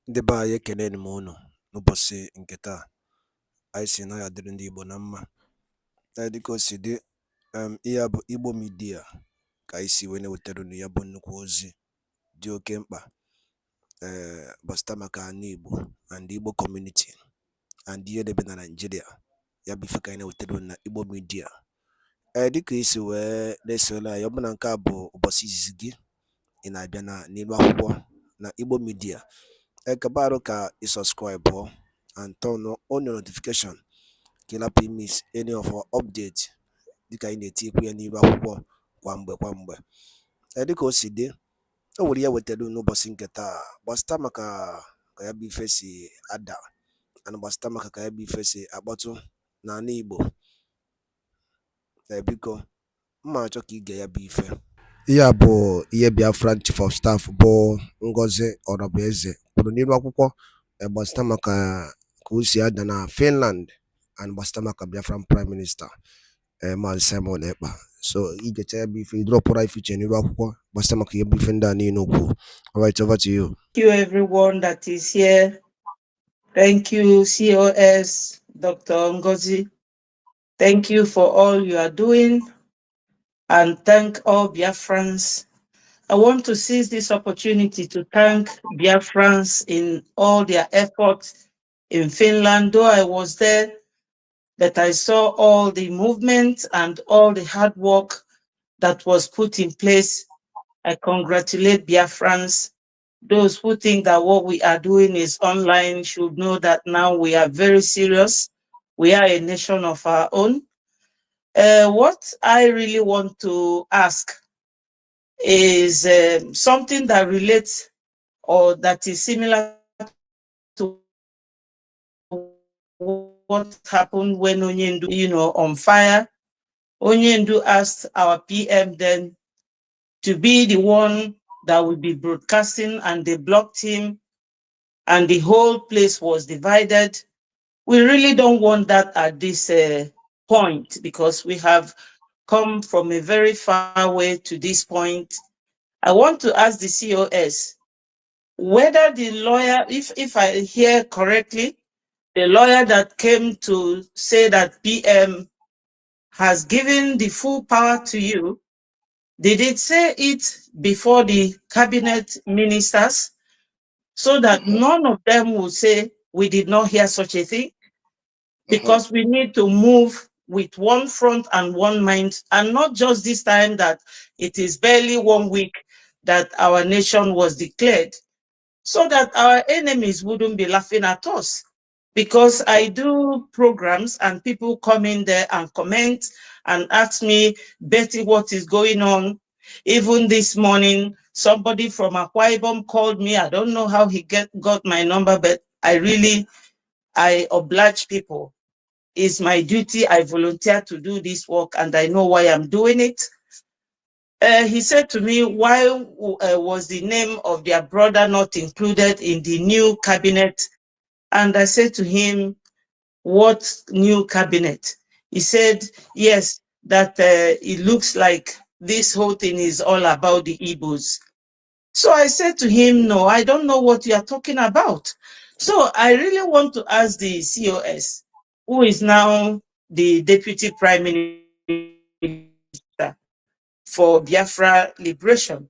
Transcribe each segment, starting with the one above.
Ndị be anyị ekeneni m unu n'ụbọchị nke taa. Anyị sị na ya dịrị ndị Igbo na mma. Dịka o si dị, ihe a bụ Igbo Media ka anyị si wee na-ewetara unu ya bụ nnukwu ozi dị oke mkpa gbasịta maka ana Igbo and Igbo community and ihe debe na Nigeria. Ya bụ ife ka anyị na-ewetara unu na Igbo Media. Dịka isi wee na-esole anyị, ọ bụ na nke a bụ ụbọchị izizi gị ị na-abịa n'ilu akwụkwọ na Igbo Media, kabaru ka subscribe and turn on your notification ka ị lapụ miss any of our update dịka anyị na-etikwu ya n'ilu akwụkwọ kwa mgbe. Dịka o si dị, o nwere ya wetara n'ụbọchị nke taa gbasịta maka ka ya bụ ife si ada and gbasịta maka ka ya bụ ife si akpọtụ n'ala Igbo. Biko mma achọ ka ige ya bụ ife. Ihe a bụ ihe Biafran Chief of Staff bụ Ngozi Orabueze kwuru n'ilu akwụkwọ gbasịta maka ka o si ada na Finland and gbasịta maka Biafran Prime Minister Maazị Simon Ekpa. So igecha ya bụ ife idropụra ife iche n'ilu akwụkwọ gbasịta maka ihe bụ ife ndị a niile okwu. All right, over to you. Thank you everyone that is here. Thank you COS Dr. Ngozi. Thank you for all you are doing, and thank all Biafrans. I want to seize this opportunity to thank Biafrans in all their efforts in Finland. Though I was there, that I saw all the movement and all the hard work that was put in place. I congratulate Biafrans. Those who think that what we are doing is online should know that now we are very serious. We are a nation of our own. What I really want to ask is something that relates or that is similar to what happened when Onyendu, on fire. Onyendu asked our PM then to be the one that would be broadcasting, and they blocked him, and the whole place was divided. We really don't want that at this point, because we have come from a very far way to this point. I want to ask the COS whether the lawyer, if I hear correctly, the lawyer that came to say that PM has given the full power to you, did it say it before the cabinet ministers so that none of them will say we did not hear such a thing? Because we need to move with one front and one mind, and not just this time that it is barely 1 week that our nation was declared, so that our enemies wouldn't be laughing at us. Because I do programs and people come in there and comment and ask me, Betty, what is going on? Even this morning, somebody from Akwa Ibom called me. I don't know how he got my number, but I oblige people. It's my duty. I volunteer to do this work, and I know why I'm doing it. He said to me, why was the name of their brother not included in the new cabinet? And I said to him, what new cabinet? He said, yes, that it looks like this whole thing is all about the Igbos. So I said to him, no, I don't know what you are talking about. So I really want to ask the COS, who is now the Deputy Prime Minister for Biafra Liberation.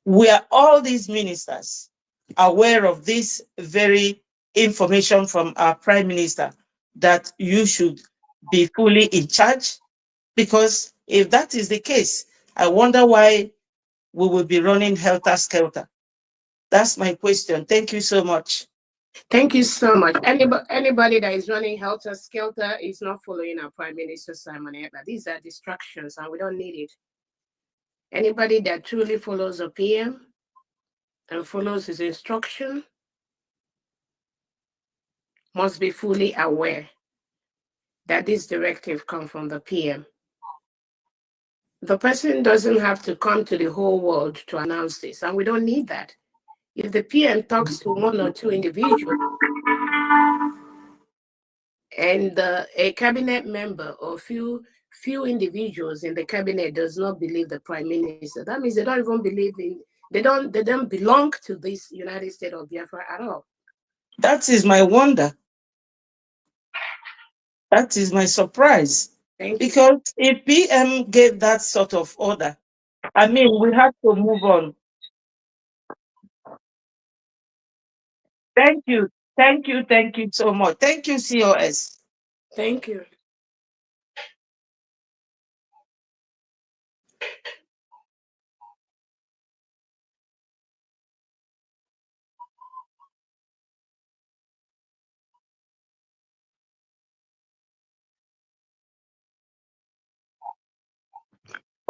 Were all these ministers aware of this very information from our Prime Minister that you should be fully in charge? Because if that is the case, I wonder why we will be running helter-skelter. That's my question. Thank you so much. Thank you so much. Anybody that is running helter-skelter is not following our Prime Minister Simon Ekpa. These are distractions and we don't need it. Anybody that truly follows a PM and follows his instruction must be fully aware that this directive comes from the PM. The person doesn't have to come to the whole world to announce this, and we don't need that. If the PM talks to 1 or 2 individuals and a cabinet member or few individuals in the cabinet does not believe the Prime Minister, that means they don't even believe in They don't belong to this United States of Biafra at all. That is my wonder. That is my surprise. Thank you. Because if PM gave that sort of order, I mean, we have to move on. Thank you. Thank you. Thank you so much. Thank you, COS. Thank you.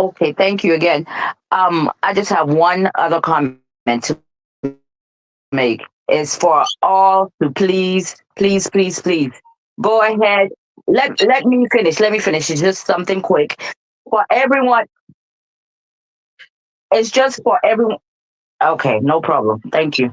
Okay, thank you again. I just have one other comment to make. It's for all to please, go ahead. Let me finish. Let me finish. It's just something quick. For everyone, it's just for everyone. Okay, no problem. Thank you.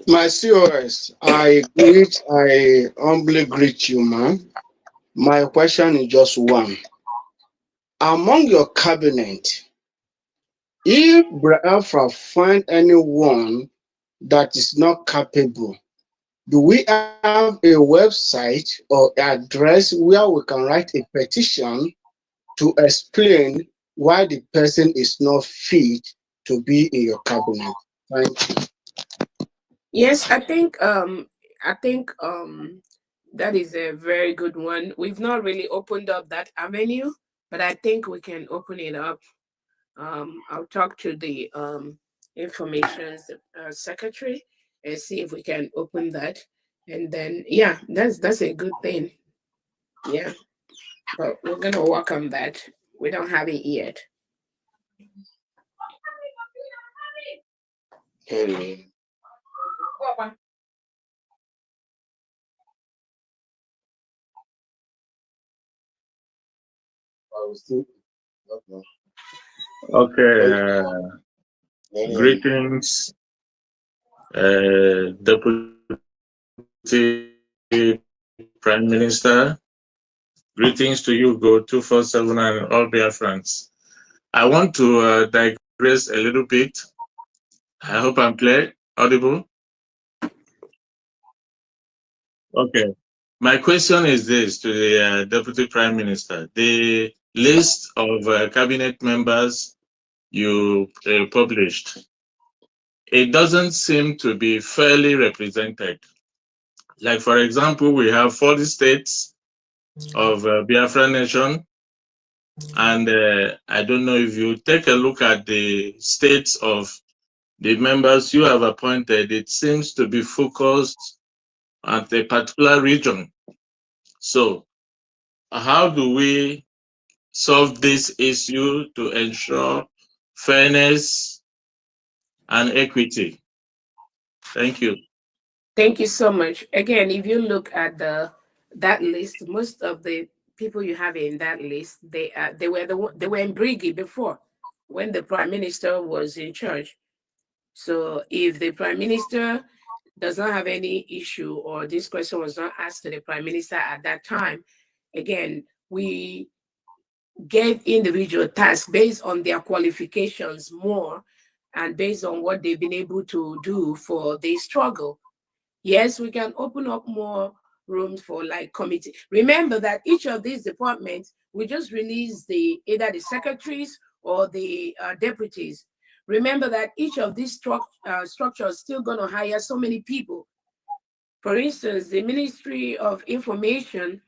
My COS, I humbly greet you, man. My question is just one. Among your cabinet, if Biafra find anyone that is not capable, do we have a website or address where we can write a petition to explain why the person is not fit to be in your cabinet? Thank you. Yes, I think that is a very good one. We've not really opened up that avenue, but I think we can open it up. I'll talk to the information secretary and see if we can open that. And then yeah, that's a good thing. Yeah, but we're gonna work on that. We don't have it yet. Hey. Okay, greetings, Deputy Prime Minister. Greetings to you, Go 247 and all Biafrans. I want to digress a little bit. I hope I'm clear, audible. Okay. My question is this to the Deputy Prime Minister. The list of cabinet members you published, it doesn't seem to be fairly represented. Like, for example, we have 40 states of Biafra Nation. And I don't know if you take a look at the states of the members you have appointed, it seems to be focused at a particular region. So how do we solve this issue to ensure fairness and equity? Thank you. Thank you so much. Again, if you look at that list, most of the people you have in that list, they were in Brigi before, when the prime minister was in charge. So if the prime minister does not have any issue, or this question was not asked to the prime minister at that time, again, we gave individual tasks based on their qualifications more and based on what they've been able to do for the struggle. Yes, we can open up more rooms for like committee. Remember that each of these departments, we just release either the secretaries or the deputies. Remember that each of these structures still going to hire so many people. For instance, the Ministry of Information,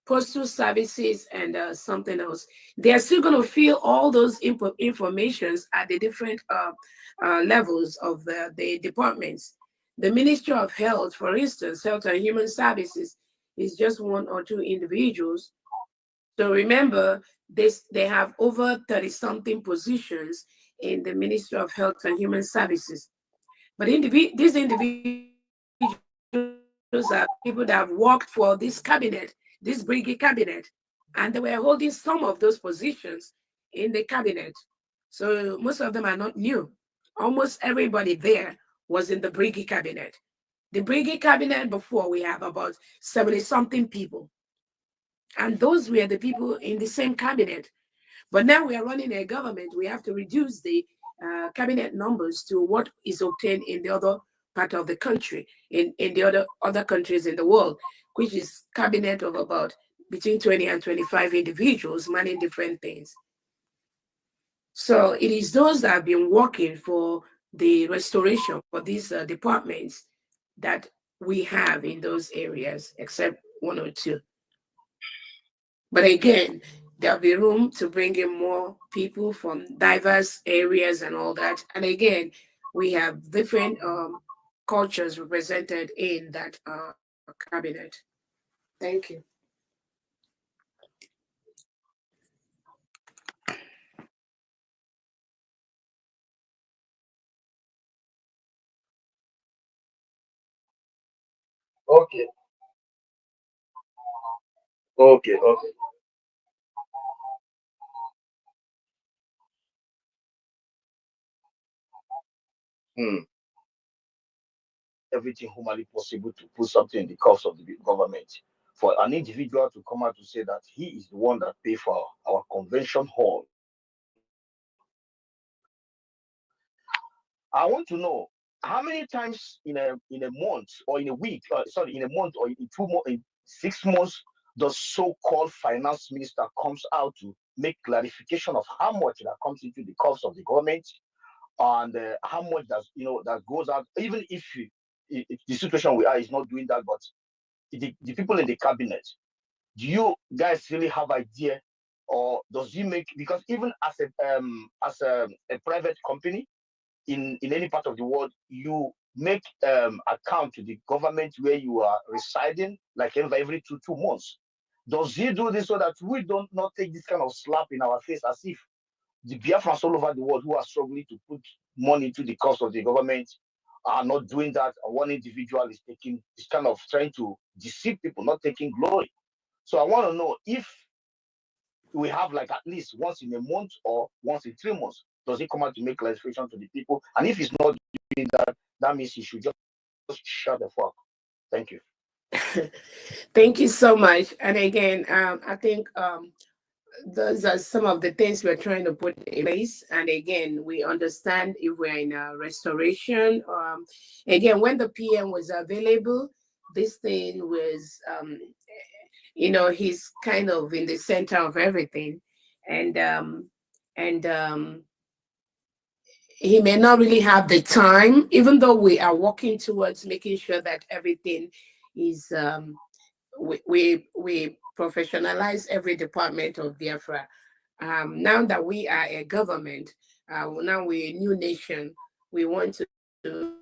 Postal Services, and something else, they are still going to fill all those informations at the different levels of the departments. The Ministry of Health, for instance, Health and Human Services, is just one or two individuals. So remember, they have over 30-something positions in the Ministry of Health and Human Services. But these individuals are people that have worked for this cabinet, this Briggy cabinet, and they were holding some of those positions in the cabinet. So most of them are not new. Almost everybody there was in the Briggy cabinet. The Briggy cabinet before, we have about 70-something people. And those were the people in the same cabinet. But now we are running a government. We have to reduce the cabinet numbers to what is obtained in the other part of the country, in the other countries in the world, which is cabinet of about between 20 and 25 individuals manning different things. So it is those that have been working for the restoration for these departments that we have in those areas, except one or two. But again, there'll be room to bring in more people from diverse areas and all that. And again, we have different cultures represented in that cabinet. Thank you. Okay, okay, okay. Hmm. Everything humanly possible to put something in the cost of the government. For an individual to come out to say that he is the one that pay for our convention hall. I want to know how many times in a month or in a week, sorry, in a month or in 2 months, in 6 months, the so-called finance minister comes out to make clarification of how much that comes into the cost of the government and how much that goes out. Even if the situation we are is not doing that, but the people in the cabinet, do you guys really have idea, or does he make, because even as a private company in any part of the world, you make account to the government where you are residing, like every two months. Does he do this so that we don't not take this kind of slap in our face, as if the Biafrans all over the world who are struggling to put money to the cost of the government are not doing that, and one individual is kind of trying to deceive people, not taking glory. So I want to know if we have like at least once in a month or once in 3 months, does he come out to make clarification to the people? And if he's not doing that, that means he should just shut the fuck. Thank you. Thank you so much. And again, I think those are some of the things we're trying to put in place. And again, we understand if we're in a restoration. Again, when the PM was available, this thing was, he's kind of in the center of everything. And he may not really have the time, even though we are working towards making sure that everything is, we professionalize every department of Biafra. Now that we are a government, now we're a new nation, we want to,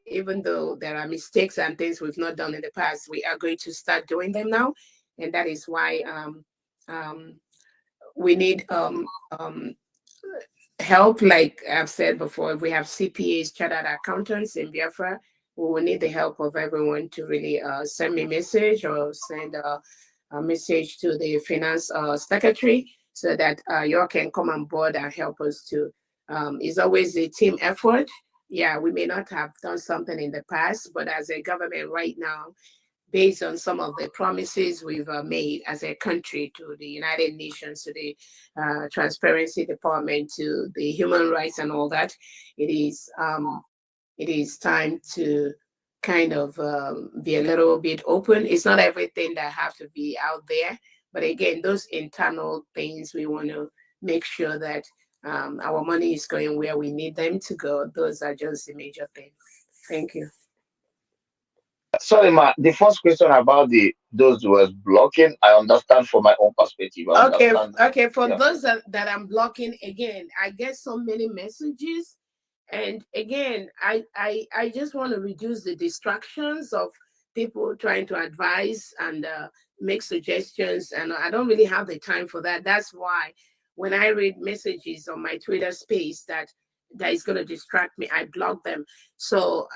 even though there are mistakes and things we've not done in the past, we are going to start doing them now. And that is why we need help. Like I've said before, we have CPAs, chartered accountants in Biafra. We will need the help of everyone to really send me a message or send a message to the finance secretary so that you all can come on board and help us to. It's always a team effort. Yeah, we may not have done something in the past, but as a government right now, based on some of the promises we've made as a country to the United Nations, to the Transparency Department, to the human rights and all that, it is time to kind of be a little bit open. It's not everything that have to be out there, but again, those internal things, we want to make sure that our money is going where we need them to go. Those are just the major things. Thank you. Sorry, ma. The first question about those who was blocking, I understand from my own perspective. I Okay, understand. okay. For Yeah. those that I'm blocking, again, I get so many messages, and again, I just want to reduce the distractions of people trying to advise and make suggestions, and I don't really have the time for that. That's why when I read messages on my Twitter space that is going to distract me, I block them. So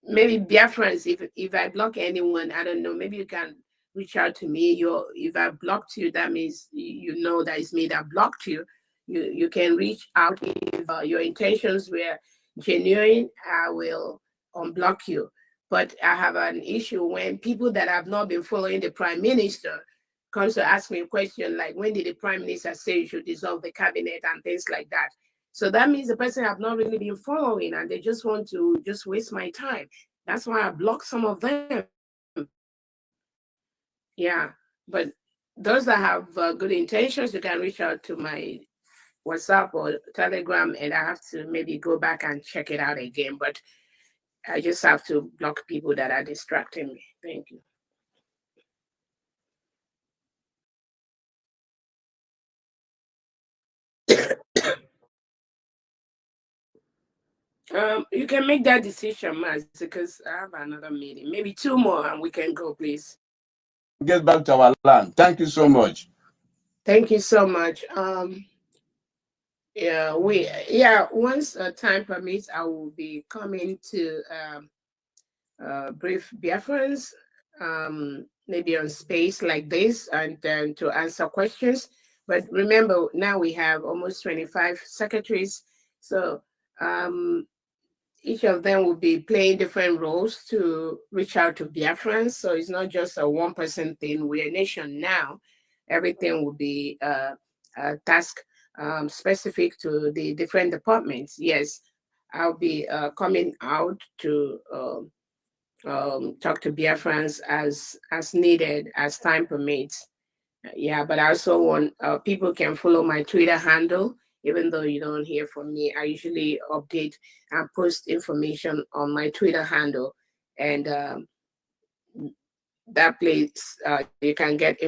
maybe Biafrans, if I block anyone, I don't know, maybe you can reach out to me. If I blocked you, that means you know that it's me that blocked you. You can reach out. If your intentions were genuine, I will unblock you. But I have an issue when people that have not been following the prime minister comes to ask me a question like, when did the prime minister say you should dissolve the cabinet and things like that? So that means the person have not really been following and they just want to just waste my time. That's why I block some of them. Yeah, but those that have good intentions, you can reach out to my WhatsApp or Telegram, and I have to maybe go back and check it out again. But I just have to block people that are distracting me. Thank you. You can make that decision, Maz, because I have another meeting. Maybe 2 more and we can go, please. Get back to our land. Thank you so much. Thank you so much. Once time permits, I will be coming to brief Biafrans, maybe on space like this, and then to answer questions. But remember, now we have almost 25 secretaries, so each of them will be playing different roles to reach out to Biafrans. So it's not just a one-person thing. We're a nation now. Everything will be a task specific to the different departments. Yes, I'll be coming out to talk to Biafrans as needed, as time permits. Yeah, but I also want people can follow my Twitter handle. Even though you don't hear from me, I usually update and post information on my Twitter handle, and that place you can get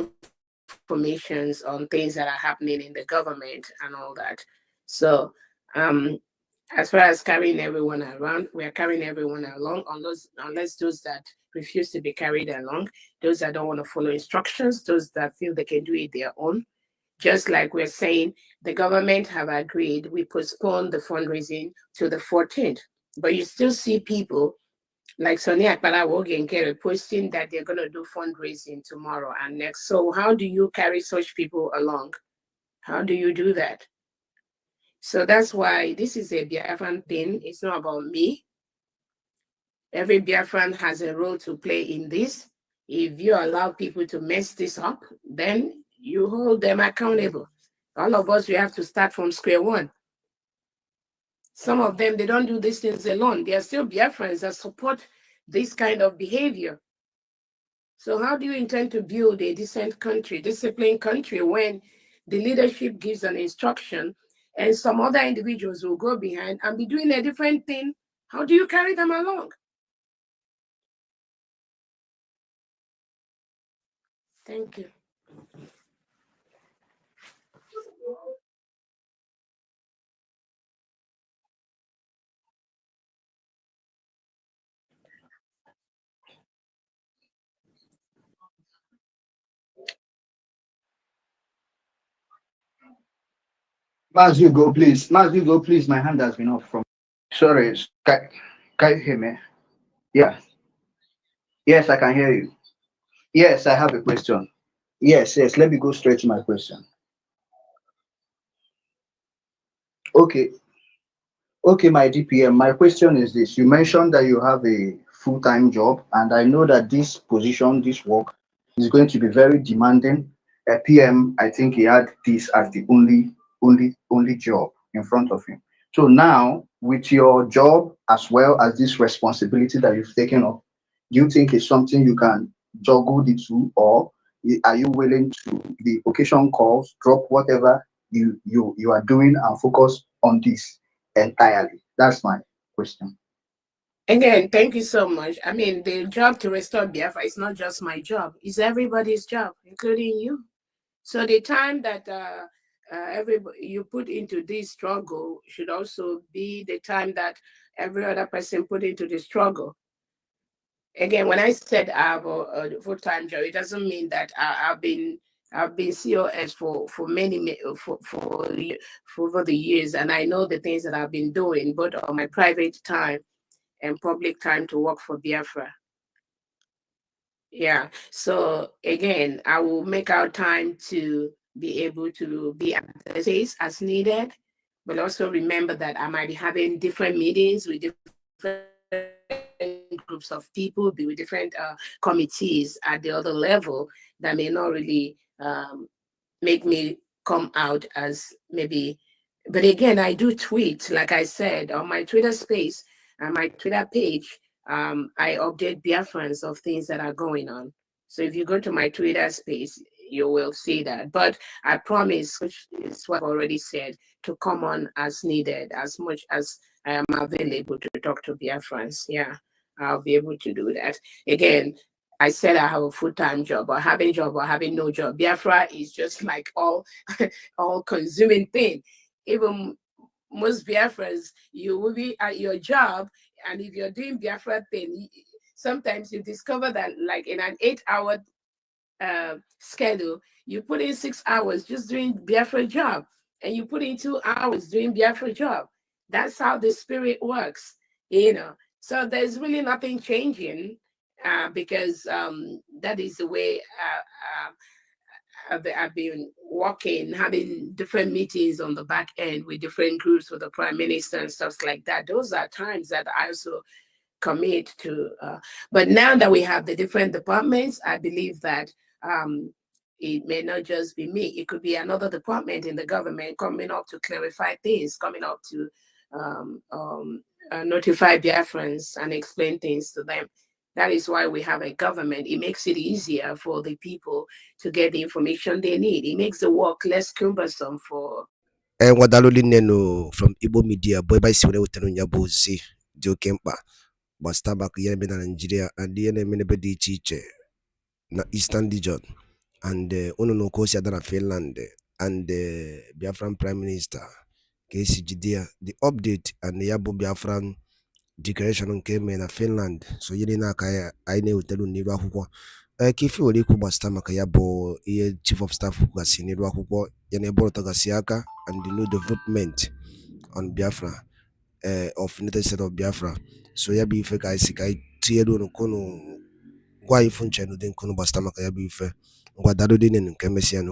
informations on things that are happening in the government and all that. So as far as carrying everyone around, we are carrying everyone along, unless those that refuse to be carried along, those that don't want to follow instructions, those that feel they can do it their own. Just like we're saying, the government have agreed, we postpone the fundraising to the 14th. But you still see people like Sonia Akpalawoge and Kerry posting that they're going to do fundraising tomorrow and next. So how do you carry such people along? How do you do that? So that's why this is a Biafran thing. It's not about me. Every Biafran has a role to play in this. If you allow people to mess this up, then you hold them accountable. All of us, we have to start from square one. Some of them, they don't do these things alone. They are still Biafrans that support this kind of behavior. So how do you intend to build a decent country, disciplined country, when the leadership gives an instruction and some other individuals will go behind and be doing a different thing? How do you carry them along? Thank you. Mas, you go, please. Mas, you go, please. My hand has been off from. Sorry, can you hear me? Yeah. Yes, I can hear you. Yes, I have a question. Yes. Let me go straight to my question. Okay. Okay, my DPM. My question is this. You mentioned that you have a full-time job, and I know that this position, this work, is going to be very demanding. A PM, I think he had this as the only job in front of him. So now, with your job as well as this responsibility that you've taken up, do you think it's something you can juggle the two, or are you willing to the occasion calls, drop whatever you are doing and focus on this entirely? That's my question. Again, thank you so much. I mean, the job to restore Biafra is not just my job, it's everybody's job, including you. So the time that everybody you put into this struggle should also be the time that every other person put into the struggle. Again, when I said I have a full-time job, it doesn't mean that I've been I've been COS for many for over the years, and I know the things that I've been doing, both on my private time and public time to work for Biafra. Yeah. So again, I will make out time to be able to be at the space as needed, but also remember that I might be having different meetings with different groups of people, be with different committees at the other level that may not really make me come out as maybe. But again, I do tweet, like I said, on my Twitter space and my Twitter page. I update Biafrans of things that are going on. So if you go to my Twitter space, you will see that. But I promise, which is what I've already said, to come on as needed, as much as I am available to talk to Biafrans. Yeah, I'll be able to do that. Again, I said I have a full-time job or having job or having no job. Biafra is just like all consuming thing. Even most Biafrans, you will be at your job, and if you're doing Biafra thing, sometimes you discover that like in an 8-hour schedule, you put in 6 hours just doing Biafra job, and you put in 2 hours doing Biafra job. That's how the spirit works, you know. So there's really nothing changing because that is the way I've been working, having different meetings on the back end with different groups with the prime minister and stuff like that. Those are times that I also commit to. But now that we have the different departments, I believe that it may not just be me. It could be another department in the government coming up to clarify things, coming up to notify Biafrans and explain things to them. That is why we have a government. It makes it easier for the people to get the information they need. It makes the work less cumbersome for. Wadaloli neno from Igbo media boy by siwene wetanu nyabozi dio kempa basta bak yene na Nigeria and yene mene be di chiche na Eastern region and ono no kosi adana Finland and Biafran Prime Minister Kesi Jidea the update and yabo Biafran declaration came na Finland so yene na kaya aine wetanu niru akwukwo kifi wole ku basta maka yabo iye chief of staff gasi niru akwukwo yene boro gasi aka and the new development on Biafra of United States of Biafra. So ya bi fe ka isi ka tiyedo no kono gwa ifunche no den kono basta maka ya bi fe ngwa dado de ne nke mesia no